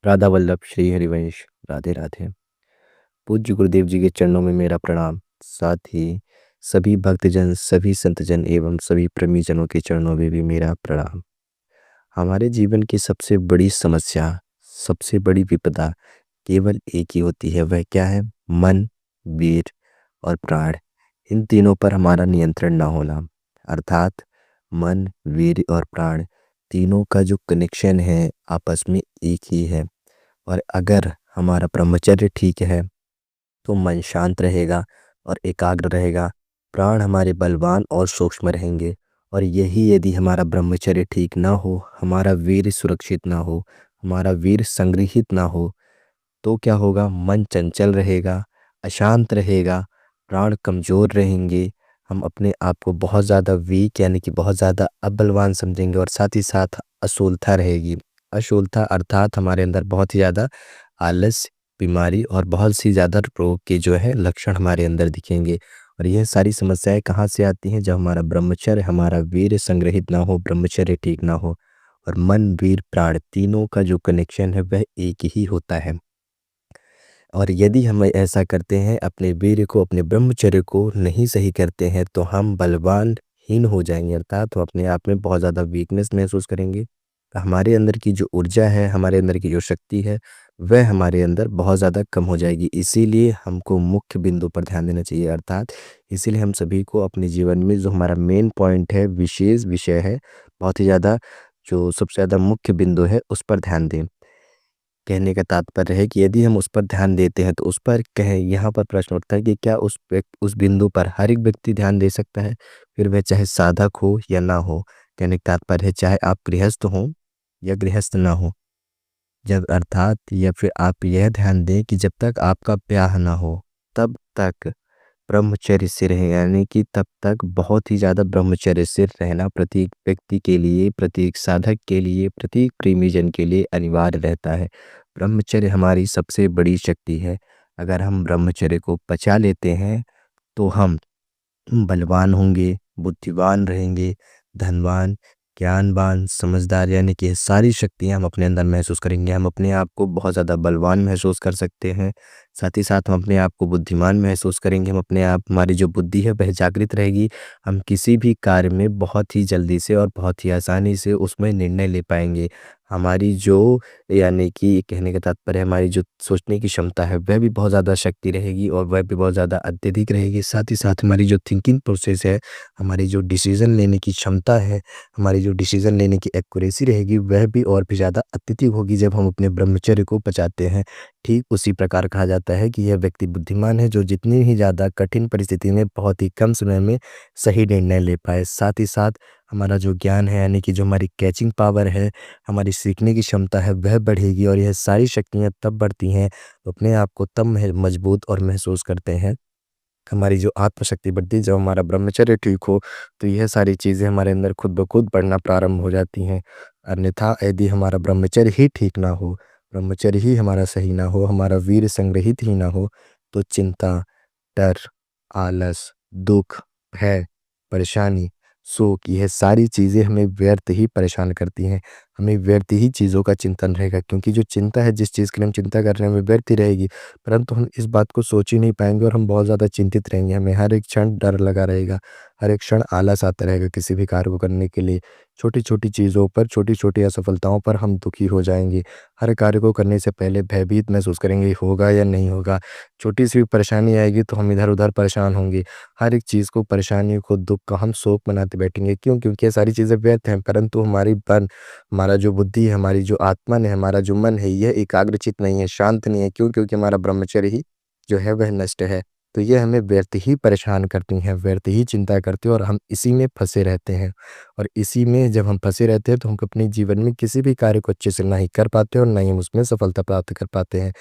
राधा वल्लभ श्री हरिवंश। राधे राधे। पूज्य गुरुदेव जी के चरणों में मेरा प्रणाम। साथ ही सभी भक्तजन, सभी संतजन एवं सभी प्रेमीजनों के चरणों में भी मेरा प्रणाम। हमारे जीवन की सबसे बड़ी समस्या, सबसे बड़ी विपदा केवल एक ही होती है। वह क्या है? मन, वीर और प्राण। इन तीनों पर हमारा नियंत्रण ना होना। अर्थात मन, वीर और प्राण तीनों का जो कनेक्शन है आपस में एक ही है। और अगर हमारा ब्रह्मचर्य ठीक है तो मन शांत रहेगा और एकाग्र रहेगा। प्राण हमारे बलवान और सूक्ष्म रहेंगे। और यही यदि हमारा ब्रह्मचर्य ठीक ना हो, हमारा वीर सुरक्षित ना हो, हमारा वीर संग्रहित ना हो, तो क्या होगा? मन चंचल रहेगा, अशांत रहेगा, प्राण कमज़ोर रहेंगे। हम अपने आप को बहुत ज़्यादा वीक यानी कि बहुत ज़्यादा अबलवान समझेंगे और साथ ही साथ अशूलता रहेगी। अशूलता अर्थात हमारे अंदर बहुत ही ज़्यादा आलस, बीमारी और बहुत सी ज़्यादा रोग के जो है लक्षण हमारे अंदर दिखेंगे। और यह सारी समस्याएं कहाँ से आती हैं? जब हमारा ब्रह्मचर्य, हमारा वीर्य संग्रहित ना हो, ब्रह्मचर्य ठीक ना हो। और मन, वीर, प्राण तीनों का जो कनेक्शन है वह एक ही होता है। और यदि हम ऐसा करते हैं, अपने वीर्य को, अपने ब्रह्मचर्य को नहीं सही करते हैं, तो हम बलवान हीन हो जाएंगे। अर्थात हम अपने आप में बहुत ज़्यादा वीकनेस महसूस करेंगे। हमारे अंदर की जो ऊर्जा है, हमारे अंदर की जो शक्ति है, वह हमारे अंदर बहुत ज़्यादा कम हो जाएगी। इसीलिए हमको मुख्य बिंदु पर ध्यान देना चाहिए। अर्थात इसीलिए हम सभी को अपने जीवन में जो हमारा मेन पॉइंट है, विशेष विषय है, बहुत ही ज़्यादा जो सबसे ज़्यादा मुख्य बिंदु है, उस पर ध्यान दें। कहने का तात्पर्य है कि यदि हम उस पर ध्यान देते हैं तो उस पर कहें, यहाँ पर प्रश्न उठता है कि क्या उस बिंदु पर हर एक व्यक्ति ध्यान दे सकता है? फिर वह चाहे साधक हो या ना हो। कहने का तात्पर्य है चाहे आप गृहस्थ हो या गृहस्थ ना हो। जब अर्थात या फिर आप यह ध्यान दें कि जब तक आपका ब्याह ना हो तब तक ब्रह्मचर्य से रहें, यानी कि तब तक बहुत ही ज़्यादा ब्रह्मचर्य से रहना प्रत्येक व्यक्ति के लिए, प्रत्येक साधक के लिए, प्रत्येक प्रेमीजन के लिए अनिवार्य रहता है। ब्रह्मचर्य हमारी सबसे बड़ी शक्ति है। अगर हम ब्रह्मचर्य को बचा लेते हैं तो हम बलवान होंगे, बुद्धिमान रहेंगे, धनवान, ज्ञानवान, समझदार, यानी कि ये सारी शक्तियाँ हम अपने अंदर महसूस करेंगे। हम अपने आप को बहुत ज़्यादा बलवान महसूस कर सकते हैं। साथ ही साथ हम अपने आप को बुद्धिमान महसूस करेंगे। हम अपने आप, हमारी जो बुद्धि है वह जागृत रहेगी। हम किसी भी कार्य में बहुत ही जल्दी से और बहुत ही आसानी से उसमें निर्णय ले पाएंगे। हमारी जो, यानी कि कहने का तात्पर्य हमारी जो सोचने की क्षमता है वह भी बहुत ज़्यादा शक्ति रहेगी और वह भी बहुत ज़्यादा अत्यधिक रहेगी। साथ ही साथ हमारी जो थिंकिंग प्रोसेस है, हमारी जो डिसीज़न लेने की क्षमता है, हमारी जो डिसीज़न लेने की एक्यूरेसी रहेगी, वह भी और भी ज़्यादा अत्यधिक होगी जब हम अपने ब्रह्मचर्य को बचाते हैं। ठीक उसी प्रकार कहा जाता है कि यह व्यक्ति बुद्धिमान है जो जितनी ही ज़्यादा कठिन परिस्थिति में बहुत ही कम समय में सही निर्णय ले पाए। साथ ही साथ हमारा जो ज्ञान है, यानी कि जो हमारी कैचिंग पावर है, हमारी सीखने की क्षमता है, वह बढ़ेगी। और यह सारी शक्तियाँ तब बढ़ती हैं, तो अपने आप को तब मजबूत और महसूस करते हैं। हमारी जो आत्मशक्ति बढ़ती है जब हमारा ब्रह्मचर्य ठीक हो, तो यह सारी चीज़ें हमारे अंदर खुद ब खुद बढ़ना प्रारंभ हो जाती हैं। अन्यथा यदि हमारा ब्रह्मचर्य ही ठीक ना हो, ब्रह्मचर्य ही हमारा सही ना हो, हमारा वीर्य संग्रहित ही ना हो, तो चिंता, डर, आलस, दुख, भय, परेशानी, शोक, यह सारी चीज़ें हमें व्यर्थ ही परेशान करती हैं। हमें व्यर्थ ही चीज़ों का चिंतन रहेगा, क्योंकि जो चिंता है, जिस चीज़ के लिए हम चिंता कर रहे हैं, वह व्यर्थ ही रहेगी। परंतु हम इस बात को सोच ही नहीं पाएंगे और हम बहुत ज़्यादा चिंतित रहेंगे। हमें हर एक क्षण डर लगा रहेगा, हर एक क्षण आलस आता रहेगा किसी भी कार्य को करने के लिए। छोटी छोटी चीज़ों पर, छोटी छोटी असफलताओं पर हम दुखी हो जाएंगे। हर कार्य को करने से पहले भयभीत महसूस करेंगे, होगा या नहीं होगा। छोटी सी भी परेशानी आएगी तो हम इधर उधर परेशान होंगे। हर एक चीज़ को, परेशानी को, दुख का हम शोक मनाते बैठेंगे। क्यों? क्योंकि ये सारी चीज़ें व्यर्थ हैं। परंतु हमारा जो बुद्धि है, हमारी जो आत्मा है, हमारा जो मन है, यह एकाग्रचित नहीं है, शांत नहीं है। क्यों? क्योंकि हमारा ब्रह्मचर्य ही जो है वह नष्ट है। तो ये हमें व्यर्थ ही परेशान करती हैं, व्यर्थ ही चिंता करती हैं और हम इसी में फंसे रहते हैं। और इसी में जब हम फंसे रहते हैं तो हम अपने जीवन में किसी भी कार्य को अच्छे से ना ही कर पाते हैं और ना ही हम उसमें सफलता प्राप्त कर पाते हैं।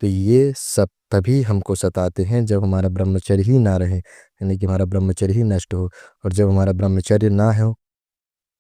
तो ये सब तभी हमको सताते हैं जब हमारा ब्रह्मचर्य ही ना रहे, यानी कि हमारा ब्रह्मचर्य ही नष्ट हो। और जब हमारा ब्रह्मचर्य ना हो,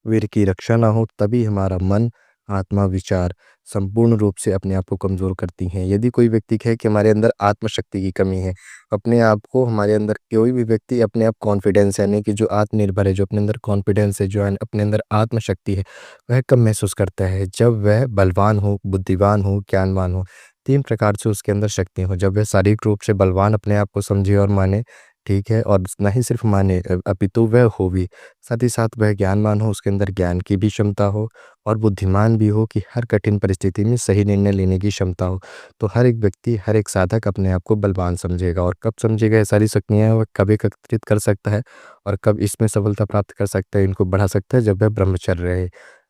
वीर की रक्षा ना हो, तभी हमारा मन, आत्मा, विचार संपूर्ण रूप से अपने आप को कमज़ोर करती हैं। यदि कोई व्यक्ति कहे कि हमारे अंदर आत्मशक्ति की कमी है, अपने आप को हमारे अंदर कोई भी व्यक्ति अपने आप कॉन्फिडेंस यानी कि जो आत्मनिर्भर है, जो अपने अंदर कॉन्फिडेंस है, जो अपने अंदर आत्मशक्ति है, वह कब महसूस करता है? जब वह बलवान हो, बुद्धिमान हो, ज्ञानवान हो। 3 प्रकार से उसके अंदर शक्ति हो। जब वह शारीरिक रूप से बलवान अपने आप को समझे और माने, ठीक है? और ना ही सिर्फ़ माने अपितु वह हो भी। साथ ही साथ वह ज्ञानवान हो, उसके अंदर ज्ञान की भी क्षमता हो और बुद्धिमान भी हो कि हर कठिन परिस्थिति में सही निर्णय लेने की क्षमता हो। तो हर एक व्यक्ति, हर एक साधक अपने आप को बलवान समझेगा और कब समझेगा ये सारी शक्तियाँ वह कब एकत्रित कर सकता है और कब इसमें सफलता प्राप्त कर सकता है, इनको बढ़ा सकता है जब वह ब्रह्मचर्य रहे।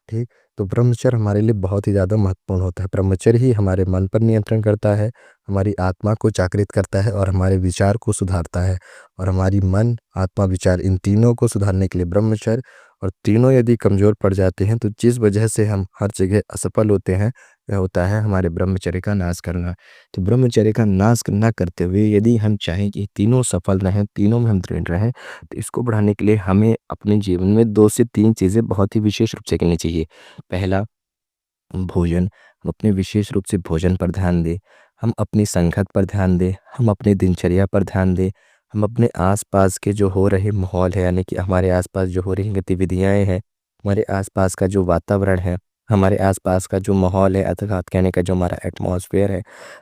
ठीक? तो ब्रह्मचर्य हमारे लिए बहुत ही ज़्यादा महत्वपूर्ण होता है। ब्रह्मचर्य ही हमारे मन पर नियंत्रण करता है, हमारी आत्मा को जागृत करता है और हमारे विचार को सुधारता है। और हमारी मन, आत्मा, विचार इन तीनों को सुधारने के लिए ब्रह्मचर्य और तीनों यदि कमज़ोर पड़ जाते हैं तो जिस वजह से हम हर जगह असफल होते हैं, वह होता है हमारे ब्रह्मचर्य का नाश करना। तो ब्रह्मचर्य का नाश ना करते हुए यदि हम चाहें कि तीनों सफल रहें, तीनों में हम दृढ़ रहें, तो इसको बढ़ाने के लिए हमें अपने जीवन में 2 से 3 चीज़ें बहुत ही विशेष रूप से करनी चाहिए। पहला, भोजन। हम अपने विशेष रूप से भोजन पर ध्यान दें, हम अपनी संगत पर ध्यान दें, हम अपनी दिनचर्या पर ध्यान दें, हम अपने आस-पास के जो हो रहे माहौल है यानी कि हमारे आस-पास जो हो रही गतिविधियाँ हैं, हमारे आस-पास का जो वातावरण है, हमारे आस-पास का जो माहौल है अर्थात कहने का जो हमारा एटमॉस्फेयर है,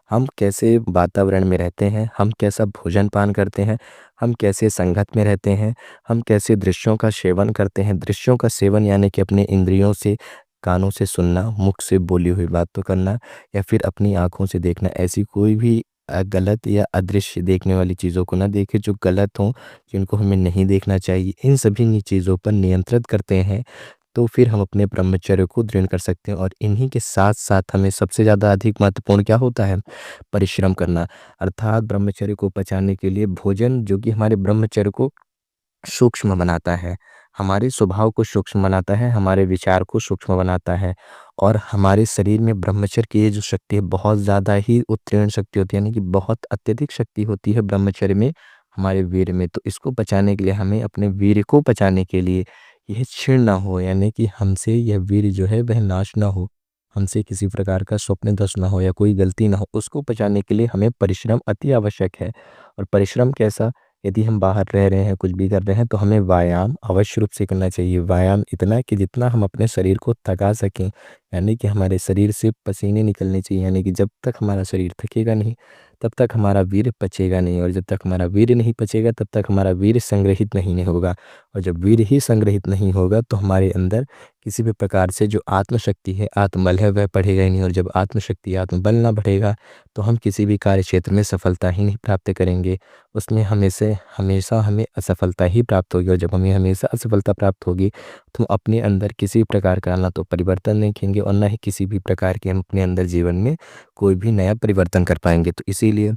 हम कैसे वातावरण में रहते हैं, हम कैसा भोजन-पान करते हैं, हम कैसे संगत में रहते हैं, हम कैसे दृश्यों का सेवन करते हैं। दृश्यों का सेवन यानी कि अपने इंद्रियों से, कानों से सुनना, मुख से बोली हुई बात तो करना या फिर अपनी आँखों से देखना। ऐसी कोई भी गलत या अदृश्य देखने वाली चीज़ों को ना देखें जो गलत हों, जिनको हमें नहीं देखना चाहिए। इन सभी चीज़ों पर नियंत्रित करते हैं, तो फिर हम अपने ब्रह्मचर्य को दृढ़ कर सकते हैं और इन्हीं के साथ-साथ हमें सबसे ज़्यादा अधिक महत्वपूर्ण क्या होता है? परिश्रम करना। अर्थात ब्रह्मचर्य को बचाने के लिए भोजन जो कि हमारे ब्रह्मचर्य को सूक्ष्म बनाता है, हमारे स्वभाव को सूक्ष्म बनाता है, हमारे विचार को सूक्ष्म बनाता है और हमारे शरीर में ब्रह्मचर्य की ये जो शक्ति है बहुत ज़्यादा ही उत्तीर्ण शक्ति होती है यानी कि बहुत अत्यधिक शक्ति होती है ब्रह्मचर्य में, हमारे वीर्य में। तो इसको बचाने के लिए हमें अपने वीर्य को बचाने के लिए यह क्षीण ना हो यानी कि हमसे यह वीर्य जो है वह नाश ना हो, हमसे किसी प्रकार का स्वप्नदोष ना हो या कोई गलती ना हो, उसको बचाने के लिए हमें परिश्रम अति आवश्यक है। और परिश्रम कैसा? यदि हम बाहर रह रहे हैं, कुछ भी कर रहे हैं तो हमें व्यायाम अवश्य रूप से करना चाहिए। व्यायाम इतना कि जितना हम अपने शरीर को थका सकें, यानी कि हमारे शरीर से पसीने निकलने चाहिए यानी कि जब तक हमारा शरीर थकेगा नहीं, तब तक हमारा वीर्य पचेगा नहीं और जब तक हमारा वीर्य नहीं पचेगा तब तक हमारा वीर्य संग्रहित नहीं होगा और जब वीर्य ही संग्रहित नहीं होगा तो हमारे अंदर किसी भी प्रकार से जो आत्मशक्ति है, आत्मबल है वह बढ़ेगा ही नहीं और जब आत्मशक्ति, आत्मबल ना बढ़ेगा तो हम किसी भी कार्य क्षेत्र में सफलता ही नहीं प्राप्त करेंगे। उसमें हमेशा हमें असफलता ही प्राप्त होगी और जब हमें हमेशा असफलता प्राप्त होगी तो हम अपने अंदर किसी प्रकार का ना तो परिवर्तन नहीं देखेंगे और ना ही किसी भी प्रकार के हम अपने अंदर जीवन में कोई भी नया परिवर्तन कर पाएंगे। तो इसीलिए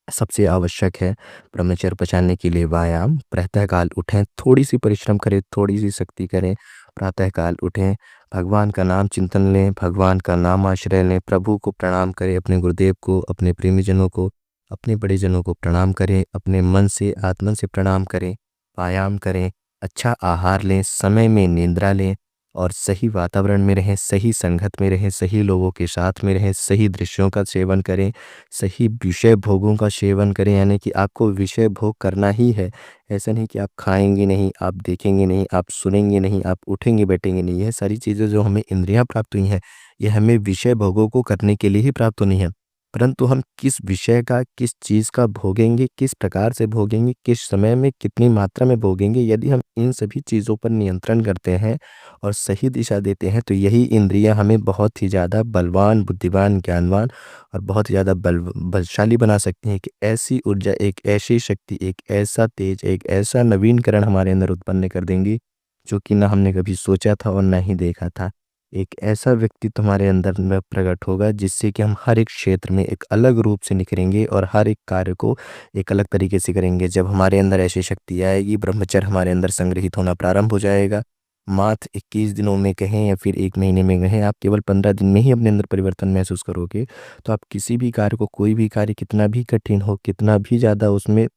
सबसे आवश्यक है ब्रह्मचर्य बचाने के लिए व्यायाम। प्रातःकाल उठें, थोड़ी सी परिश्रम करें, थोड़ी सी शक्ति करें, प्रातःकाल उठें, भगवान का नाम चिंतन लें, भगवान का नाम आश्रय लें, प्रभु को प्रणाम करें, अपने गुरुदेव को, अपने प्रेमीजनों को, अपने बड़ेजनों को प्रणाम करें, अपने मन से, आत्मन से प्रणाम करें, व्यायाम करें, अच्छा आहार लें, समय में निद्रा लें और सही वातावरण में रहें, सही संगत में रहें, सही लोगों के साथ में रहें, सही दृश्यों का सेवन करें, सही विषय भोगों का सेवन करें यानी कि आपको विषय भोग करना ही है। ऐसा नहीं कि आप खाएँगे नहीं, आप देखेंगे नहीं, आप सुनेंगे नहीं, आप उठेंगे बैठेंगे नहीं। यह सारी चीज़ें जो हमें इंद्रियाँ प्राप्त हुई हैं, ये हमें विषय भोगों को करने के लिए ही प्राप्त होनी है। परंतु हम किस विषय का, किस चीज़ का भोगेंगे, किस प्रकार से भोगेंगे, किस समय में, कितनी मात्रा में भोगेंगे, यदि हम इन सभी चीज़ों पर नियंत्रण करते हैं और सही दिशा देते हैं, तो यही इंद्रियाँ हमें बहुत ही ज़्यादा बलवान, बुद्धिमान, ज्ञानवान और बहुत ही ज़्यादा बलशाली बना सकती हैं कि ऐसी ऊर्जा, एक ऐसी शक्ति, एक ऐसा तेज, एक ऐसा नवीनकरण हमारे अंदर उत्पन्न कर देंगी, जो कि ना हमने कभी सोचा था और ना ही देखा था। एक ऐसा व्यक्तित्व हमारे अंदर में प्रकट होगा जिससे कि हम हर एक क्षेत्र में एक अलग रूप से निखरेंगे और हर एक कार्य को एक अलग तरीके से करेंगे। जब हमारे अंदर ऐसी शक्ति आएगी, ब्रह्मचर्य हमारे अंदर संग्रहित होना प्रारंभ हो जाएगा। मात्र 21 दिनों में कहें या फिर 1 महीने में कहें, आप केवल 15 दिन में ही अपने अंदर परिवर्तन महसूस करोगे। तो आप किसी भी कार्य को, कोई भी कार्य कितना भी कठिन हो, कितना भी ज़्यादा उसमें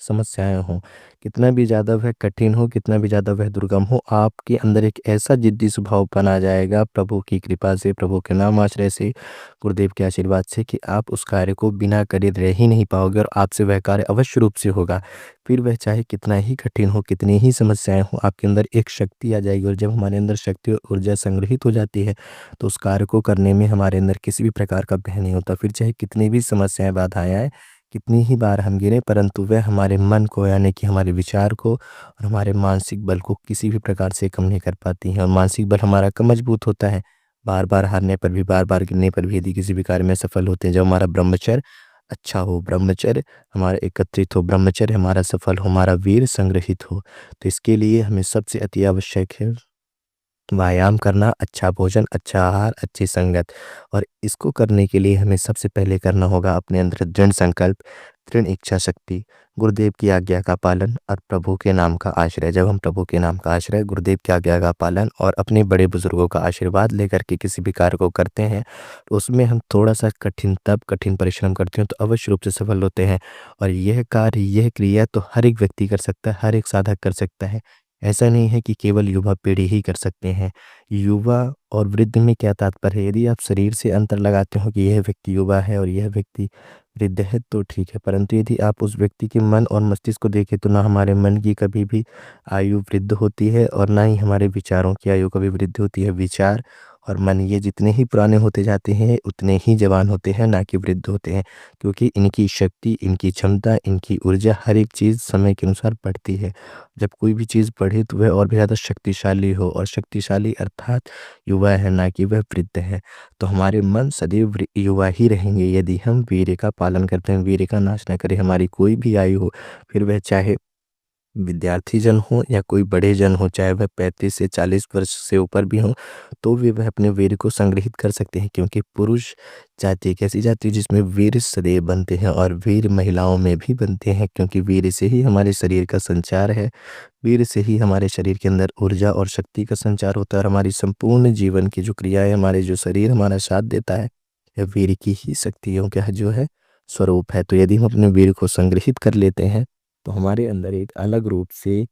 समस्याएं हों, कितना भी ज़्यादा वह कठिन हो, कितना भी ज़्यादा वह दुर्गम हो, आपके अंदर एक ऐसा जिद्दी स्वभाव बना जाएगा प्रभु की कृपा से, प्रभु के नाम आश्रय से, गुरुदेव के आशीर्वाद से, कि आप उस कार्य को बिना करे रह ही नहीं पाओगे और आपसे वह कार्य अवश्य रूप से होगा। फिर वह चाहे कितना ही कठिन हो, कितनी ही समस्याएं हो, आपके अंदर एक शक्ति आ जाएगी और जब हमारे अंदर शक्ति और ऊर्जा संग्रहित हो जाती है तो उस कार्य को करने में हमारे अंदर किसी भी प्रकार का भय नहीं होता। फिर चाहे कितनी भी समस्याएं, बाधाएं आए, कितनी ही बार हम गिरे, परंतु वह हमारे मन को, यानी कि हमारे विचार को और हमारे मानसिक बल को किसी भी प्रकार से कम नहीं कर पाती हैं। और मानसिक बल हमारा कम मजबूत होता है, बार बार हारने पर भी, बार बार गिरने पर भी यदि किसी भी कार्य में सफल होते हैं। जब हमारा ब्रह्मचर्य अच्छा हो, ब्रह्मचर्य हमारा एकत्रित हो, ब्रह्मचर्य हमारा सफल हो, हमारा वीर संग्रहित हो, तो इसके लिए हमें सबसे अति आवश्यक है व्यायाम करना, अच्छा भोजन, अच्छा आहार, अच्छी संगत। और इसको करने के लिए हमें सबसे पहले करना होगा अपने अंदर दृढ़ संकल्प, दृढ़ इच्छा शक्ति, गुरुदेव की आज्ञा का पालन और प्रभु के नाम का आश्रय। जब हम प्रभु के नाम का आश्रय, गुरुदेव की आज्ञा का पालन और अपने बड़े बुजुर्गों का आशीर्वाद लेकर के किसी भी कार्य को करते हैं, तो उसमें हम थोड़ा सा कठिन परिश्रम करते हैं तो अवश्य रूप से सफल होते हैं। और यह कार्य, यह क्रिया तो हर एक व्यक्ति कर सकता है, हर एक साधक कर सकता है। ऐसा नहीं है कि केवल युवा पीढ़ी ही कर सकते हैं। युवा और वृद्ध में क्या तात्पर्य है? यदि आप शरीर से अंतर लगाते हो कि यह व्यक्ति युवा है और यह व्यक्ति वृद्ध है तो ठीक है, परंतु यदि आप उस व्यक्ति के मन और मस्तिष्क को देखें तो ना हमारे मन की कभी भी आयु वृद्ध होती है और ना ही हमारे विचारों की आयु कभी वृद्ध होती है। विचार और मन ये जितने ही पुराने होते जाते हैं उतने ही जवान होते हैं, ना कि वृद्ध होते हैं, क्योंकि इनकी शक्ति, इनकी क्षमता, इनकी ऊर्जा, हर एक चीज़ समय के अनुसार बढ़ती है। जब कोई भी चीज़ बढ़े तो वह और भी ज़्यादा शक्तिशाली हो, और शक्तिशाली अर्थात युवा है, ना कि वह वृद्ध है। तो हमारे मन सदैव युवा ही रहेंगे यदि हम वीर्य का पालन करते हैं, वीर्य का नाश न करें। हमारी कोई भी आयु हो, फिर वह चाहे विद्यार्थी जन हो या कोई बड़े जन हो, चाहे वह 35 से 40 वर्ष से ऊपर भी हों, तो भी वह अपने वीर्य को संग्रहित कर सकते हैं, क्योंकि पुरुष जाति एक ऐसी जाति है जिसमें वीर सदैव बनते हैं और वीर महिलाओं में भी बनते हैं, क्योंकि वीर से ही हमारे शरीर का संचार है। वीर से ही हमारे शरीर के अंदर ऊर्जा और शक्ति का संचार होता है और हमारी संपूर्ण जीवन की जो क्रियाएं, हमारे जो शरीर हमारा साथ देता है, यह वीर की ही शक्तियों का जो है स्वरूप है। तो यदि हम अपने वीर को संग्रहित कर लेते हैं तो हमारे अंदर एक अलग रूप से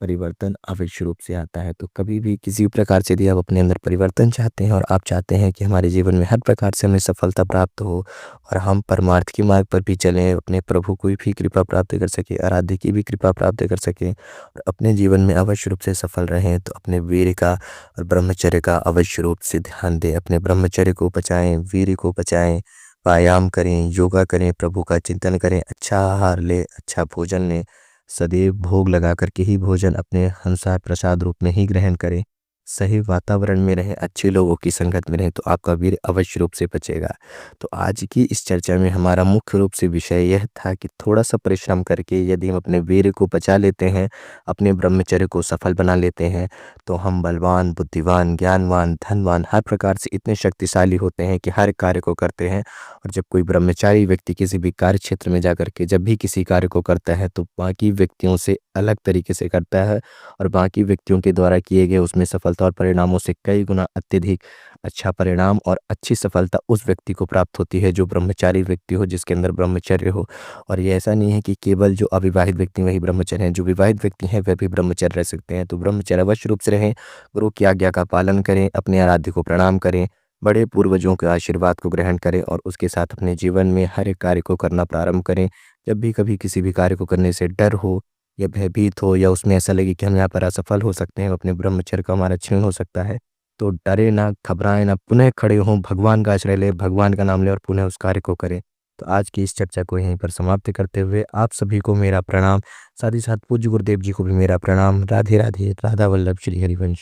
परिवर्तन अवश्य रूप से आता है। तो कभी भी किसी भी प्रकार से यदि आप अपने अंदर परिवर्तन चाहते हैं और आप चाहते हैं कि हमारे जीवन में हर प्रकार से हमें सफलता प्राप्त हो और हम परमार्थ के मार्ग पर भी चलें, अपने प्रभु को भी कृपा प्राप्त कर सके, आराध्य की भी कृपा प्राप्त कर सकें और अपने जीवन में अवश्य रूप से सफल रहें, तो अपने वीर का और ब्रह्मचर्य का अवश्य रूप से ध्यान दें। अपने ब्रह्मचर्य को बचाएं, वीर को बचाएं, व्यायाम करें, योगा करें, प्रभु का चिंतन करें, अच्छा आहार लें, अच्छा भोजन लें, सदैव भोग लगा करके ही भोजन अपने अनुसार प्रसाद रूप में ही ग्रहण करें, सही वातावरण में रहें, अच्छे लोगों की संगत में रहें, तो आपका वीर अवश्य रूप से बचेगा। तो आज की इस चर्चा में हमारा मुख्य रूप से विषय यह था कि थोड़ा सा परिश्रम करके यदि हम अपने वीर को बचा लेते हैं, अपने ब्रह्मचर्य को सफल बना लेते हैं, तो हम बलवान, बुद्धिवान, ज्ञानवान, धनवान, हर प्रकार से इतने शक्तिशाली होते हैं कि हर कार्य को करते हैं। और जब कोई ब्रह्मचारी व्यक्ति किसी भी कार्य क्षेत्र में जाकर के जब भी किसी कार्य को करता है तो बाकी व्यक्तियों से अलग तरीके से करता है और बाकी व्यक्तियों के द्वारा किए गए उसमें सफलता और परिणामों से कई गुना अत्यधिक अच्छा परिणाम और अच्छी सफलता उस व्यक्ति को प्राप्त होती है जो ब्रह्मचारी व्यक्ति हो, जिसके अंदर ब्रह्मचर्य हो। और ये ऐसा नहीं है कि केवल जो अविवाहित व्यक्ति वही ब्रह्मचर्य हैं, जो विवाहित व्यक्ति हैं वह भी ब्रह्मचर्य रह सकते हैं। तो ब्रह्मचर्य अवश्य रूप से रहें, गुरु की आज्ञा का पालन करें, अपने आराध्य को प्रणाम करें, बड़े पूर्वजों के आशीर्वाद को ग्रहण करें और उसके साथ अपने जीवन में हर एक कार्य को करना प्रारंभ करें। जब भी कभी किसी भी कार्य को करने से डर हो या भयभीत हो या उसमें ऐसा लगे कि हम यहाँ पर असफल हो सकते हैं, अपने ब्रह्मचर्य का हमारा क्षीण हो सकता है, तो डरे ना, घबराएं ना, पुनः खड़े हों, भगवान का आश्रय लें, भगवान का नाम लें और पुनः उस कार्य को करें। तो आज की इस चर्चा को यहीं पर समाप्त करते हुए आप सभी को मेरा प्रणाम, साथ ही साथ पूज्य गुरुदेव जी को भी मेरा प्रणाम। राधे राधे, राधा वल्लभ श्री हरिवंश।